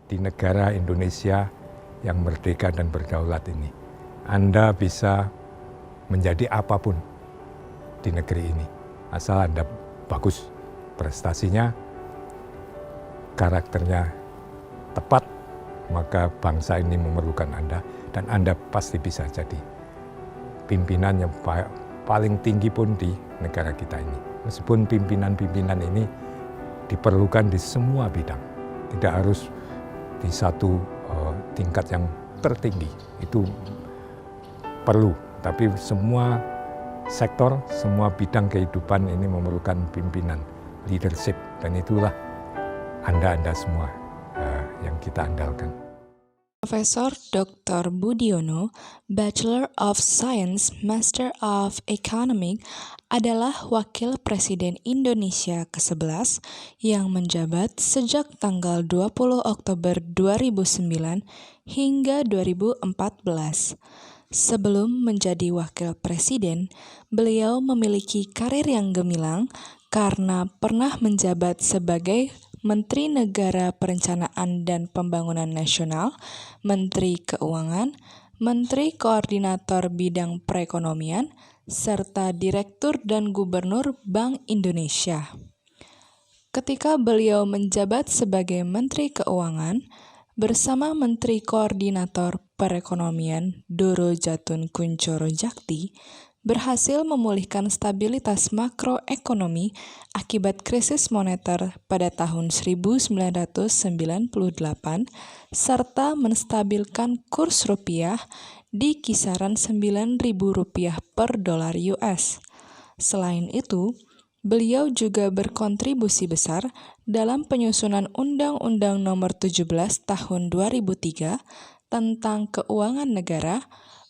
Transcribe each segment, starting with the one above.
di negara Indonesia yang merdeka dan berdaulat ini. Anda bisa menjadi apapun di negeri ini, asal Anda bagus prestasinya, karakternya tepat, maka bangsa ini memerlukan Anda, dan Anda pasti bisa jadi pimpinan yang paling tinggi pun di negara kita ini. Meskipun pimpinan-pimpinan ini diperlukan di semua bidang, tidak harus di satu tingkat yang tertinggi, itu perlu, tapi semua sektor, semua bidang kehidupan ini memerlukan pimpinan, leadership, dan itulah Anda semua yang kita andalkan. Profesor Dr. Budiono, Bachelor of Science, Master of Economics, adalah Wakil Presiden Indonesia ke-11 yang menjabat sejak tanggal 20 Oktober 2009 hingga 2014. Sebelum menjadi Wakil Presiden, beliau memiliki karir yang gemilang karena pernah menjabat sebagai Menteri Negara Perencanaan dan Pembangunan Nasional, Menteri Keuangan, Menteri Koordinator Bidang Perekonomian, serta Direktur dan Gubernur Bank Indonesia. Ketika beliau menjabat sebagai Menteri Keuangan, bersama Menteri Koordinator Perekonomian Doro Jatun Kuncoro Jakti, berhasil memulihkan stabilitas makroekonomi akibat krisis moneter pada tahun 1998 serta menstabilkan kurs rupiah di kisaran Rp9.000 per dolar US. Selain itu, beliau juga berkontribusi besar dalam penyusunan Undang-Undang Nomor 17 Tahun 2003 tentang Keuangan Negara,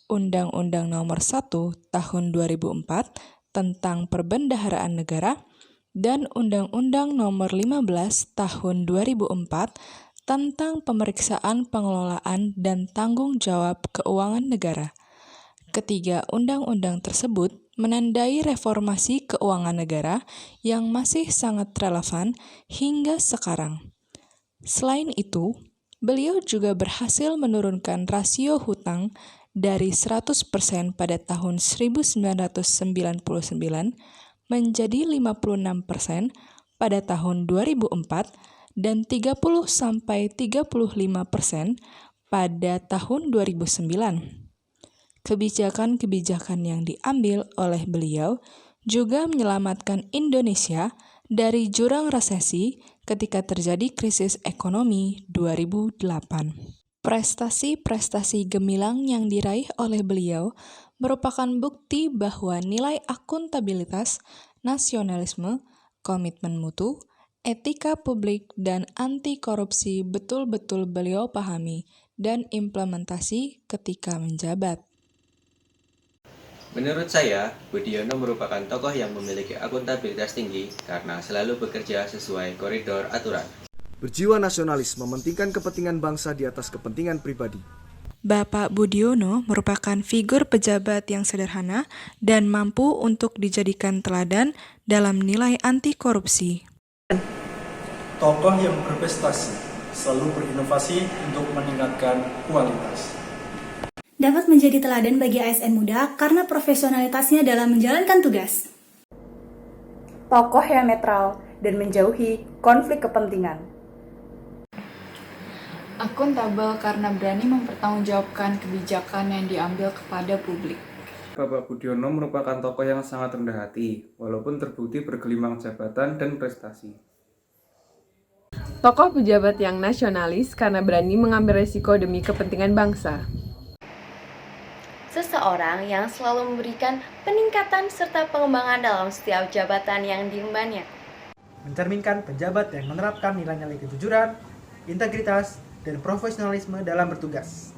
Undang-Undang Nomor 1 Tahun 2004 tentang Perbendaharaan Negara, dan Undang-Undang Nomor 15 Tahun 2004 tentang Pemeriksaan Pengelolaan dan Tanggung Jawab Keuangan Negara. Ketiga undang-undang tersebut menandai reformasi keuangan negara yang masih sangat relevan hingga sekarang. Selain itu, beliau juga berhasil menurunkan rasio hutang dari 100% pada tahun 1999 menjadi 56% pada tahun 2004 dan 30-35% pada tahun 2009. Kebijakan-kebijakan yang diambil oleh beliau juga menyelamatkan Indonesia dari jurang resesi ketika terjadi krisis ekonomi 2008. Prestasi-prestasi gemilang yang diraih oleh beliau merupakan bukti bahwa nilai akuntabilitas, nasionalisme, komitmen mutu, etika publik, dan anti korupsi betul-betul beliau pahami dan implementasi ketika menjabat. Menurut saya, Budiono merupakan tokoh yang memiliki akuntabilitas tinggi karena selalu bekerja sesuai koridor aturan. Berjiwa nasionalis, mementingkan kepentingan bangsa di atas kepentingan pribadi. Bapak Budiono merupakan figur pejabat yang sederhana dan mampu untuk dijadikan teladan dalam nilai anti korupsi. Tokoh yang berprestasi, selalu berinovasi untuk meningkatkan kualitas. Dapat menjadi teladan bagi ASN muda karena profesionalitasnya dalam menjalankan tugas. Tokoh yang netral dan menjauhi konflik kepentingan. Akuntabel karena berani mempertanggungjawabkan kebijakan yang diambil kepada publik. Bapak Budiono merupakan tokoh yang sangat rendah hati, walaupun terbukti bergelimang jabatan dan prestasi. Tokoh pejabat yang nasionalis karena berani mengambil resiko demi kepentingan bangsa. Seseorang yang selalu memberikan peningkatan serta pengembangan dalam setiap jabatan yang diembannya. Mencerminkan pejabat yang menerapkan nilai-nilai kejujuran, integritas, dan profesionalisme dalam bertugas.